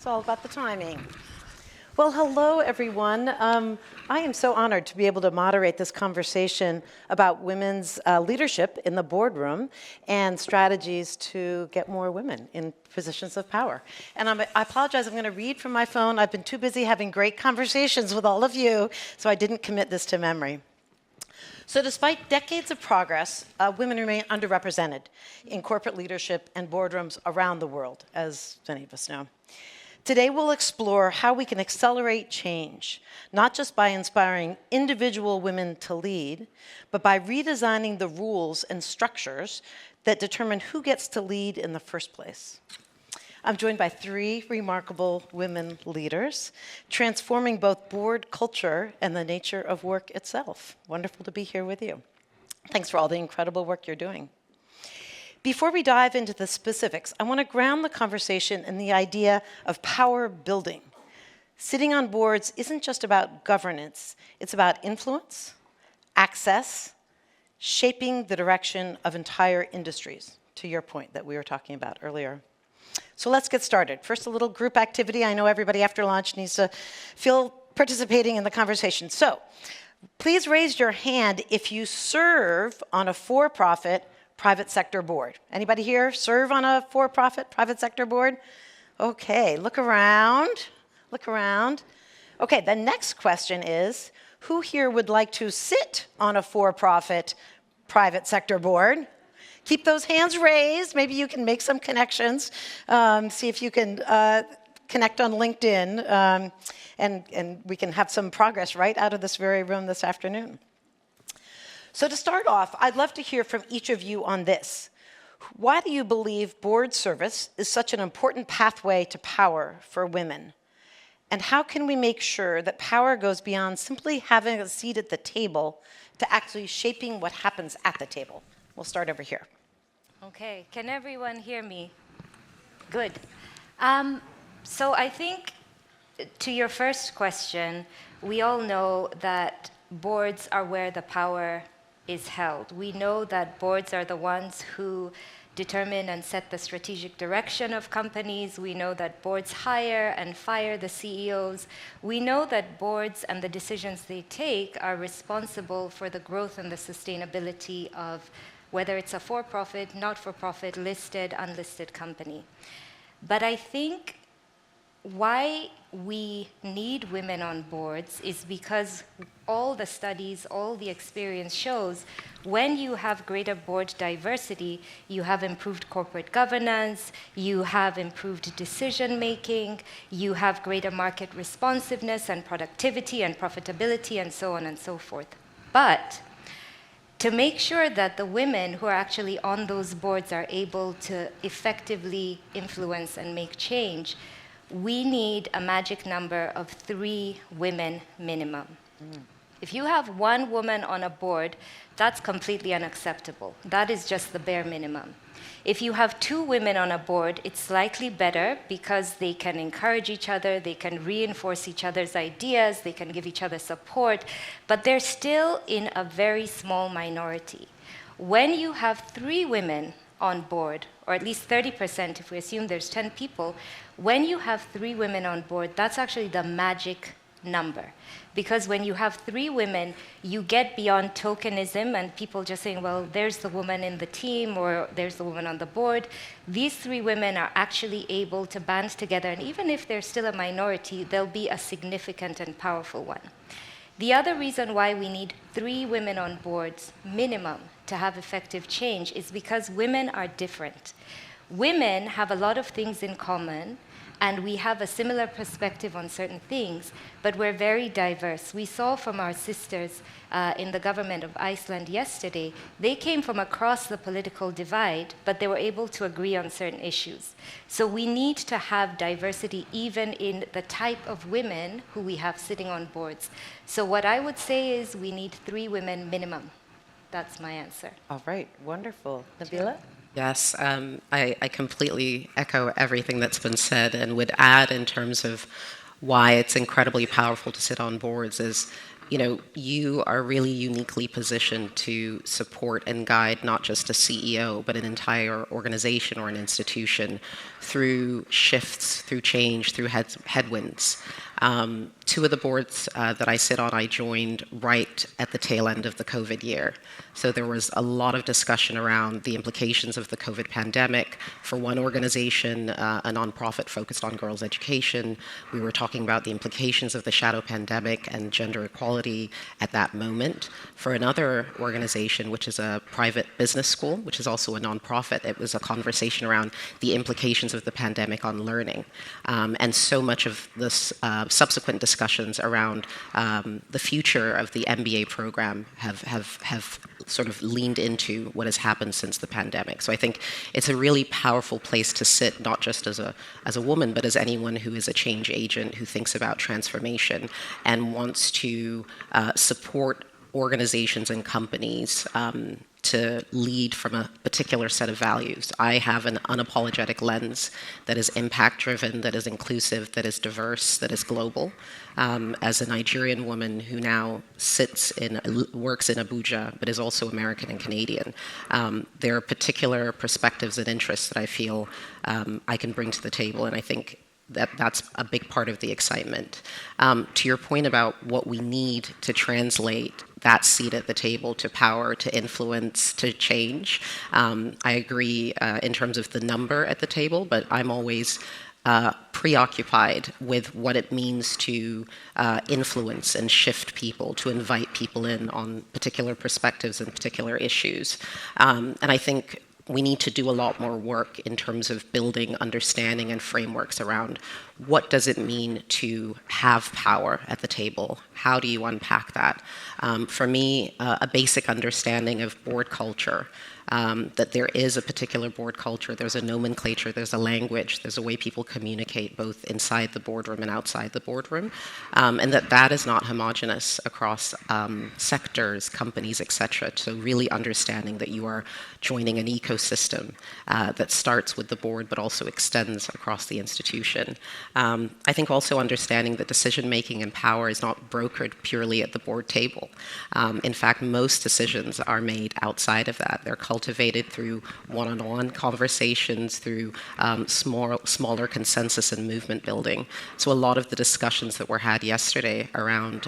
It's all about the timing. Well, hello, everyone. I am so honored to be able to moderate this conversation about women's leadership in the boardroom and strategies to get more women in positions of power. And I apologize, I'm going to read from my phone. I've been too busy having great conversations with all of you, so I didn't commit this to memory. So despite decades of progress, women remain underrepresented in corporate leadership and boardrooms around the world, as many of us know. Today, we'll explore how we can accelerate change, not just by inspiring individual women to lead, but by redesigning the rules and structures that determine who gets to lead in the first place. I'm joined by three remarkable women leaders, transforming both board culture and the nature of work itself. Wonderful to be here with you. Thanks for all the incredible work you're doing. Before we dive into the specifics, I want to ground the conversation in the idea of power building. Sitting on boards isn't just about governance, it's about influence, access, shaping the direction of entire industries, to your point that we were talking about earlier. So let's get started. First, a little group activity. I know everybody after lunch needs to feel participating in the conversation. So please raise your hand if you serve on a for-profit private sector board. Anybody here serve on a for-profit private sector board? Okay, look around, look around. Okay, the next question is, who here would like to sit on a for-profit private sector board? Keep those hands raised. Maybe you can make some connections. See if you can connect on LinkedIn, and we can have some progress right out of this very room this afternoon. So to start off, I'd love to hear from each of you on this. Why do you believe board service is such an important pathway to power for women? And how can we make sure that power goes beyond simply having a seat at the table to actually shaping what happens at the table? We'll start over here. Okay, can everyone hear me? Good. So I think to your first question, we all know that boards are where the power is held. We know that boards are the ones who determine and set the strategic direction of companies. We know that boards hire and fire the CEOs. We know that boards and the decisions they take are responsible for the growth and the sustainability of whether it's a for-profit, not-for-profit, listed, unlisted company. But I think why we need women on boards is because all the studies, all the experience shows when you have greater board diversity, you have improved corporate governance, you have improved decision making, you have greater market responsiveness and productivity and profitability and so on and so forth. But to make sure that the women who are actually on those boards are able to effectively influence and make change, we need a magic number of 3 women minimum. If you have 1 woman on a board, that's completely unacceptable. That is just the bare minimum. If you have 2 women on a board, it's slightly better because they can encourage each other, they can reinforce each other's ideas, they can give each other support, but they're still in a very small minority. When you have 3 women on board, or at least 30% if we assume there's 10 people, when you have 3 women on board, that's actually the magic number. Because when you have 3 women, you get beyond tokenism and people just saying, well, there's the woman in the team or there's the woman on the board. These 3 women are actually able to band together, and even if they're still a minority, they'll be a significant and powerful one. The other reason why we need 3 women on boards, minimum, to have effective change is because women are different. Women have a lot of things in common, and we have a similar perspective on certain things, but we're very diverse. We saw from our sisters in the government of Iceland yesterday, they came from across the political divide, but they were able to agree on certain issues. So we need to have diversity even in the type of women who we have sitting on boards. So what I would say is we need 3 women minimum. That's my answer. All right, wonderful. Nabila? Yes, I completely echo everything that's been said and would add in terms of why it's incredibly powerful to sit on boards is you are really uniquely positioned to support and guide not just a CEO, but an entire organization or an institution through shifts, through change, through headwinds. Two of the boards that I sit on, I joined right at the tail end of the COVID year. So there was a lot of discussion around the implications of the COVID pandemic. For one organization, a nonprofit focused on girls' education, we were talking about the implications of the shadow pandemic and gender equality at that moment. For another organization, which is a private business school, which is also a nonprofit, it was a conversation around the implications of the pandemic on learning. And so much of this subsequent discussions around the future of the MBA program have sort of leaned into what has happened since the pandemic. So I think it's a really powerful place to sit, not just as a woman, but as anyone who is a change agent who thinks about transformation and wants to support organizations and companies to lead from a particular set of values. I have an unapologetic lens that is impact-driven, that is inclusive, that is diverse, that is global. As a Nigerian woman who now works in Abuja, but is also American and Canadian, there are particular perspectives and interests that I feel I can bring to the table, and I think that's a big part of the excitement. To your point about what we need to translate that seat at the table to power, to influence, to change, I agree in terms of the number at the table, but I'm always preoccupied with what it means to influence and shift people, to invite people in on particular perspectives and particular issues. And I think we need to do a lot more work in terms of building understanding and frameworks around what does it mean to have power at the table? How do you unpack that? For me, a basic understanding of board culture, that there is a particular board culture, there's a nomenclature, there's a language, there's a way people communicate both inside the boardroom and outside the boardroom, and that is not homogenous across sectors, companies, etc. So really understanding that you are joining an ecosystem that starts with the board but also extends across the institution. I think also understanding that decision-making and power is not brokered purely at the board table. In fact, most decisions are made outside of that. They're cultivated through one-on-one conversations, through smaller consensus and movement building. So a lot of the discussions that were had yesterday around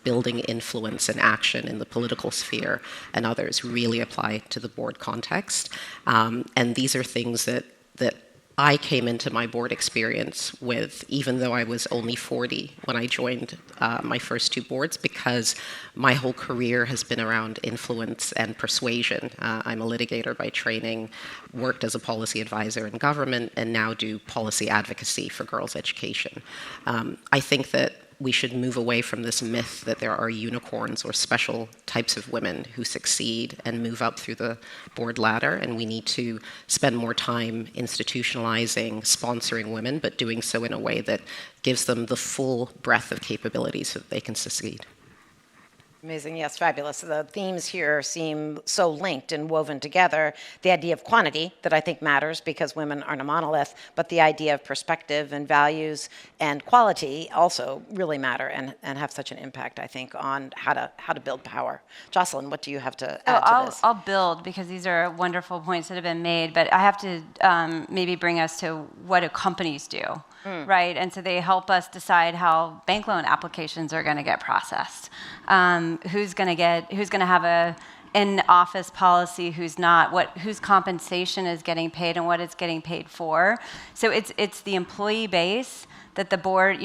building influence and action in the political sphere and others really apply to the board context. And these are things that I came into my board experience with, even though I was only 40 when I joined my first two boards, because my whole career has been around influence and persuasion. I'm a litigator by training, worked as a policy advisor in government, and now do policy advocacy for girls' education. I think that we should move away from this myth that there are unicorns or special types of women who succeed and move up through the board ladder, and we need to spend more time institutionalizing, sponsoring women, but doing so in a way that gives them the full breadth of capabilities so that they can succeed. Amazing, yes, fabulous. The themes here seem so linked and woven together. The idea of quantity that I think matters because women aren't a monolith, but the idea of perspective and values and quality also really matter and have such an impact, I think, on how to build power. Jocelyn, what do you have to add to this? I'll build because these are wonderful points that have been made, but I have to maybe bring us to what do companies do, right? And so they help us decide how bank loan applications are going to get processed. Who's going to have a in-office policy, who's not, whose compensation is getting paid and what it's getting paid for. So it's the employee base that the board,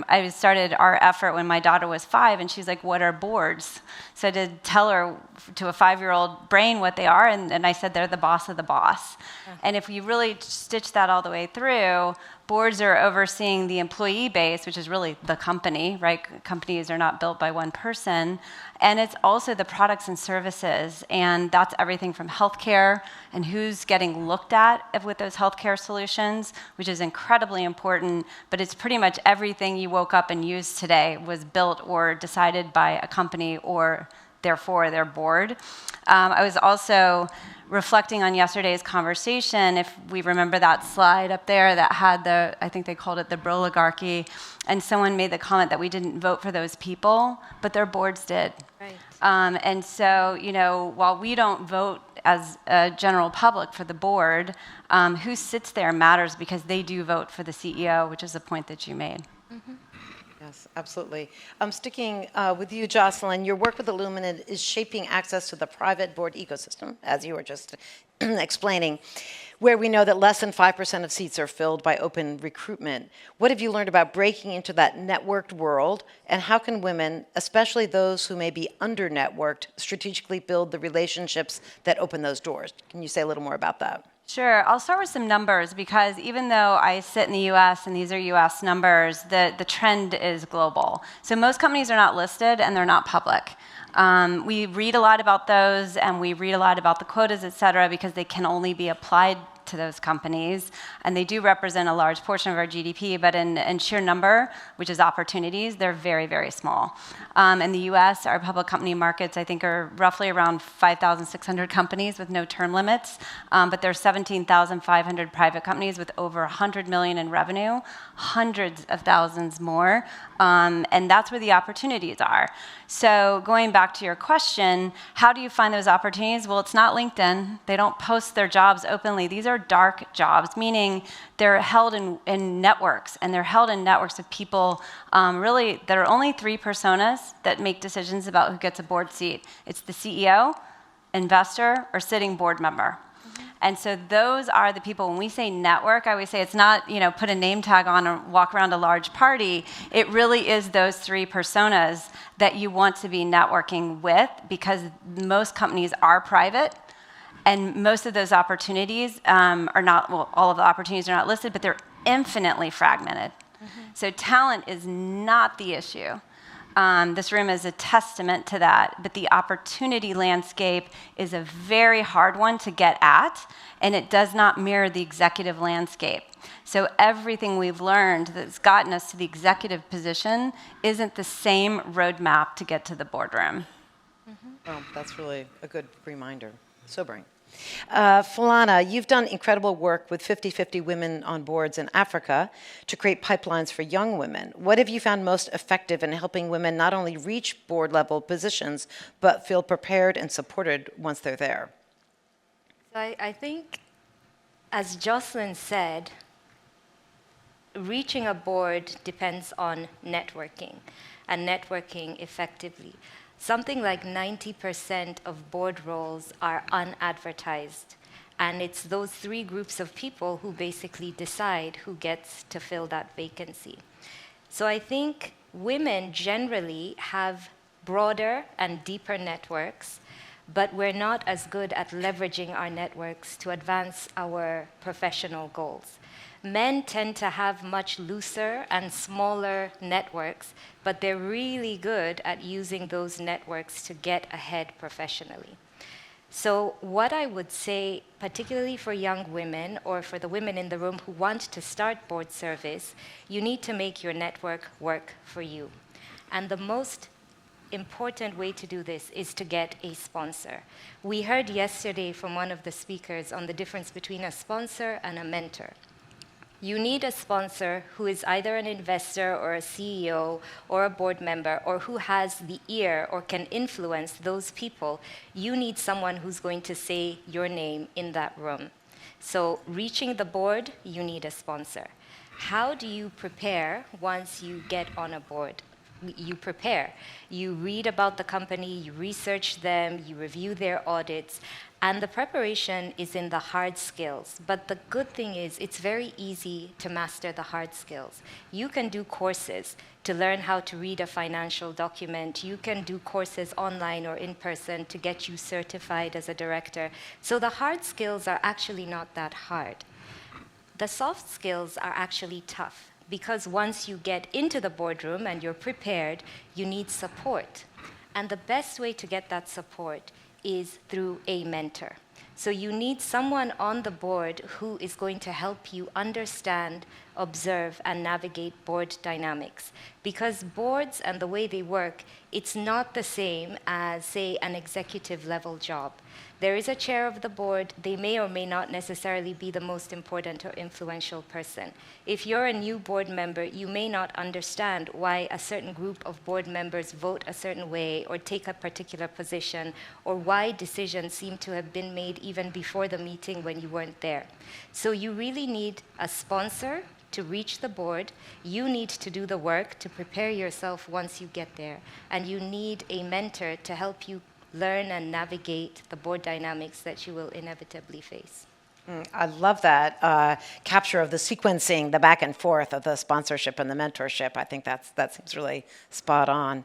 I started our effort when my daughter was 5, and she's like, what are boards? So I did tell her to a 5-year-old brain what they are, and I said they're the boss of the boss. And if you really stitch that all the way through, boards are overseeing the employee base, which is really the company, right? Companies are not built by one person. And it's also the products and services. And that's everything from healthcare and who's getting looked at with those healthcare solutions, which is incredibly important. But it's pretty much everything you woke up and used today was built or decided by a company or therefore their board. I was also reflecting on yesterday's conversation, if we remember that slide up there that had the, I think they called it the broligarchy, and someone made the comment that we didn't vote for those people, but their boards did. Right. And so, you know, while we don't vote as a general public for the board, who sits there matters because they do vote for the CEO, which is a point that you made. Mm-hmm. Yes, absolutely. Sticking with you, Jocelyn, your work with Illumyn is shaping access to the private board ecosystem, as you were just explaining, where we know that less than 5% of seats are filled by open recruitment. What have you learned about breaking into that networked world, and how can women, especially those who may be under-networked, strategically build the relationships that open those doors? Can you say a little more about that? Sure. I'll start with some numbers because even though I sit in the U.S. and these are U.S. numbers, the trend is global. So most companies are not listed and they're not public. We read a lot about those and we read a lot about the quotas, et cetera, because they can only be applied to those companies, and they do represent a large portion of our GDP, but in sheer number, which is opportunities, they're very, very small. In the US, our public company markets, I think, are roughly around 5,600 companies with no term limits, but there's 17,500 private companies with over 100 million in revenue, hundreds of thousands more, and that's where the opportunities are. So going back to your question, how do you find those opportunities? Well, it's not LinkedIn. They don't post their jobs openly. These are dark jobs, meaning they're held in networks, and they're held in networks of people, really, there are only three personas that make decisions about who gets a board seat. It's the CEO, investor, or sitting board member. And so those are the people. When we say network, I always say it's not, you know, put a name tag on or walk around a large party. It really is those three personas that you want to be networking with, because most companies are private, and most of those opportunities are not, well, all of the opportunities are not listed, but they're infinitely fragmented. So talent is not the issue. This room is a testament to that, but the opportunity landscape is a very hard one to get at, and it does not mirror the executive landscape. So everything we've learned that's gotten us to the executive position isn't the same roadmap to get to the boardroom. Oh, that's really a good reminder. Sobering. Philana, you've done incredible work with 50-50 women on boards in Africa to create pipelines for young women. What have you found most effective in helping women not only reach board-level positions, but feel prepared and supported once they're there? I think, as Jocelyn said, reaching a board depends on networking, and networking effectively. Something like 90% of board roles are unadvertised, and it's those three groups of people who basically decide who gets to fill that vacancy. So I think women generally have broader and deeper networks, but we're not as good at leveraging our networks to advance our professional goals. Men tend to have much looser and smaller networks, but they're really good at using those networks to get ahead professionally. So what I would say, particularly for young women or for the women in the room who want to start board service, you need to make your network work for you. And the most important way to do this is to get a sponsor. We heard yesterday from one of the speakers on the difference between a sponsor and a mentor. You need a sponsor who is either an investor or a CEO or a board member, or who has the ear or can influence those people. You need someone who's going to say your name in that room. So reaching the board, you need a sponsor. How do you prepare once you get on a board? You prepare. You read about the company, you research them, you review their audits, and the preparation is in the hard skills. But the good thing is it's very easy to master the hard skills. You can do courses to learn how to read a financial document. You can do courses online or in person to get you certified as a director. So the hard skills are actually not that hard. The soft skills are actually tough, because once you get into the boardroom and you're prepared, you need support. And the best way to get that support is through a mentor. So you need someone on the board who is going to help you understand, observe, and navigate board dynamics. Because boards and the way they work, it's not the same as, say, an executive level job. There is a chair of the board. They may or may not necessarily be the most important or influential person. If you're a new board member, you may not understand why a certain group of board members vote a certain way or take a particular position, or why decisions seem to have been made even before the meeting when you weren't there. So you really need a sponsor to reach the board. You need to do the work to prepare yourself once you get there. And you need a mentor to help you learn and navigate the board dynamics that you will inevitably face. I love that capture of the sequencing, the back and forth of the sponsorship and the mentorship. I think that seems really spot on.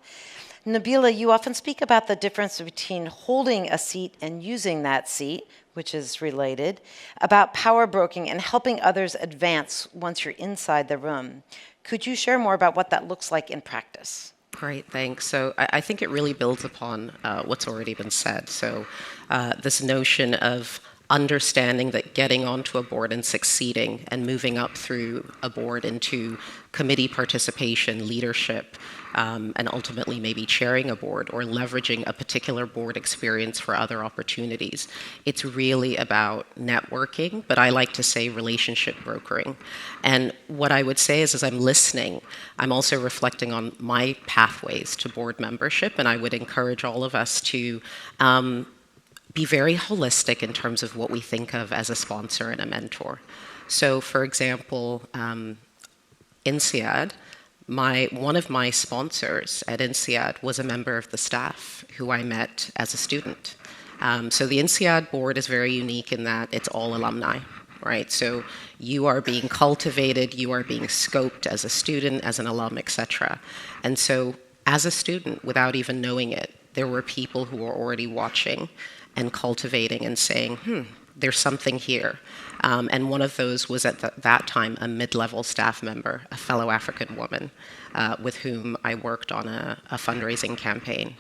Nabila, you often speak about the difference between holding a seat and using that seat, which is related, about power broking and helping others advance once you're inside the room. Could you share more about what that looks like in practice? Great, thanks. So I think it really builds upon what's already been said. So this notion of understanding that getting onto a board and succeeding and moving up through a board into committee participation, leadership, and ultimately maybe chairing a board or leveraging a particular board experience for other opportunities. It's really about networking, but I like to say relationship brokering. And what I would say is, as I'm listening, I'm also reflecting on my pathways to board membership, and I would encourage all of us to be very holistic in terms of what we think of as a sponsor and a mentor. So, for example, INSEAD, one of my sponsors at INSEAD was a member of the staff who I met as a student. So the INSEAD board is very unique in that it's all alumni, right? So you are being cultivated, you are being scoped as a student, as an alum, etc. And so as a student, without even knowing it, there were people who were already watching and cultivating and saying, there's something here. And one of those was at that time a mid-level staff member, a fellow African woman with whom I worked on a fundraising campaign.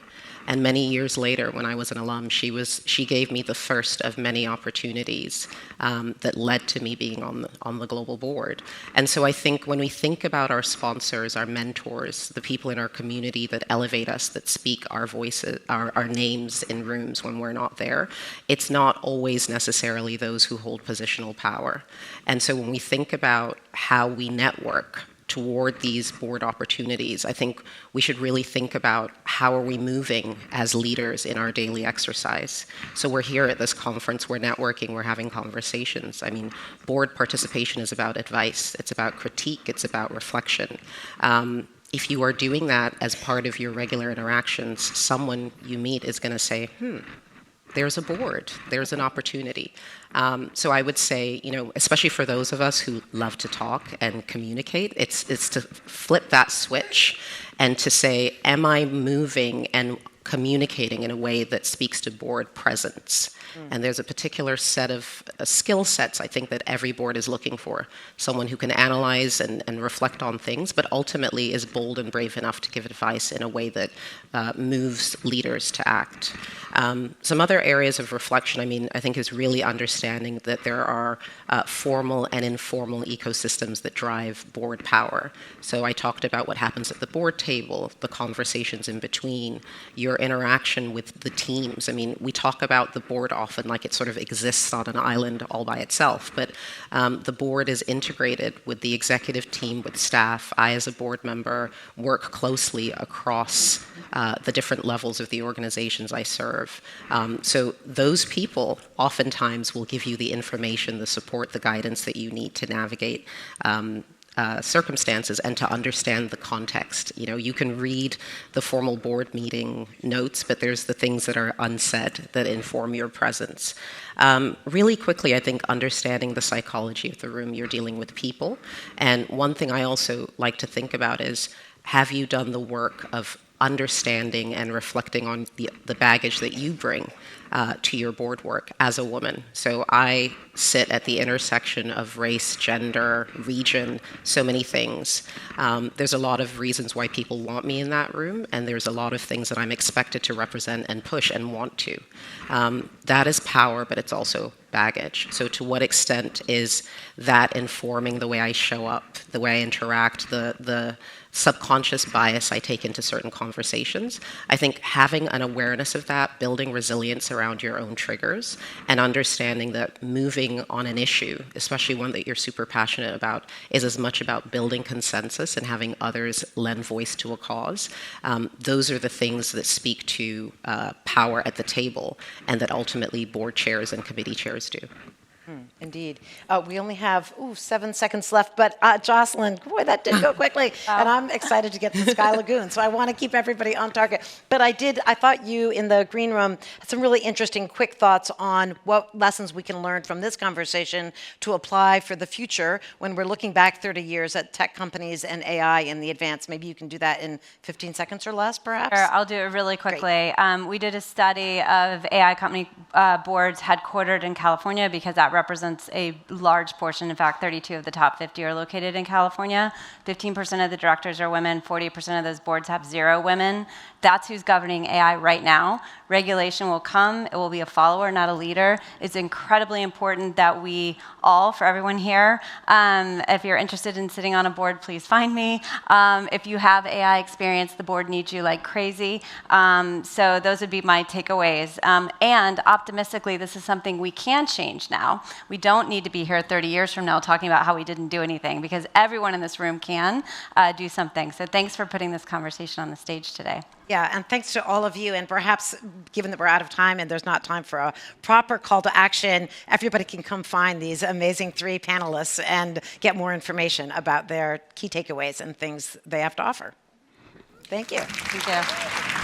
And many years later, when I was an alum, she gave me the first of many opportunities that led to me being on the global board. And so I think when we think about our sponsors, our mentors, the people in our community that elevate us, that speak our voices, our names in rooms when we're not there, it's not always necessarily those who hold positional power. And so when we think about how we network toward these board opportunities, I think we should really think about how are we moving as leaders in our daily exercise. So we're here at this conference, we're networking, we're having conversations. I mean, board participation is about advice, it's about critique, it's about reflection. If you are doing that as part of your regular interactions, someone you meet is going to say, there's a board, there's an opportunity. So I would say, especially for those of us who love to talk and communicate, it's to flip that switch and to say, am I moving and communicating in a way that speaks to board presence? And there's a particular set of skill sets, I think, that every board is looking for. Someone who can analyze and reflect on things, but ultimately is bold and brave enough to give advice in a way that moves leaders to act. Some other areas of reflection, I think, is really understanding that there are formal and informal ecosystems that drive board power. So I talked about what happens at the board table, the conversations in between, your interaction with the teams. We talk about the board often like it sort of exists on an island all by itself, but the board is integrated with the executive team, with staff. I, as a board member, work closely across the different levels of the organizations I serve. So those people oftentimes will give you the information, the support, the guidance that you need to navigate circumstances and to understand the context. You can read the formal board meeting notes, but there's the things that are unsaid that inform your presence. Really quickly, I think understanding the psychology of the room, you're dealing with people. And one thing I also like to think about is, have you done the work of understanding and reflecting on the baggage that you bring to your board work as a woman. So I sit at the intersection of race, gender, region, so many things. There's a lot of reasons why people want me in that room, and there's a lot of things that I'm expected to represent and push and want to. That is power, but it's also baggage. So to what extent is that informing the way I show up, the way I interact, the subconscious bias I take into certain conversations? I think having an awareness of that, building resilience around your own triggers, and understanding that moving on an issue, especially one that you're super passionate about, is as much about building consensus and having others lend voice to a cause. Those are the things that speak to power at the table, and that ultimately board chairs and committee chairs do. Indeed. We only have 7 seconds left, but Jocelyn, boy, that did go quickly. And I'm excited to get to Sky Lagoon, so I want to keep everybody on target. But I thought you in the green room had some really interesting quick thoughts on what lessons we can learn from this conversation to apply for the future when we're looking back 30 years at tech companies and AI in the advance. Maybe you can do that in 15 seconds or less, perhaps? Sure, I'll do it really quickly. We did a study of AI company boards headquartered in California because that represents a large portion. In fact, 32 of the top 50 are located in California. 15% of the directors are women. 40% of those boards have 0 women. That's who's governing AI right now. Regulation will come. It will be a follower, not a leader. It's incredibly important that we all, for everyone here, if you're interested in sitting on a board, please find me. If you have AI experience, the board needs you like crazy. So those would be my takeaways. And optimistically, this is something we can change now. We don't need to be here 30 years from now talking about how we didn't do anything, because everyone in this room can do something. So thanks for putting this conversation on the stage today. Yeah, and thanks to all of you. And perhaps, given that we're out of time and there's not time for a proper call to action, everybody can come find these amazing 3 panelists and get more information about their key takeaways and things they have to offer. Thank you. Thank you.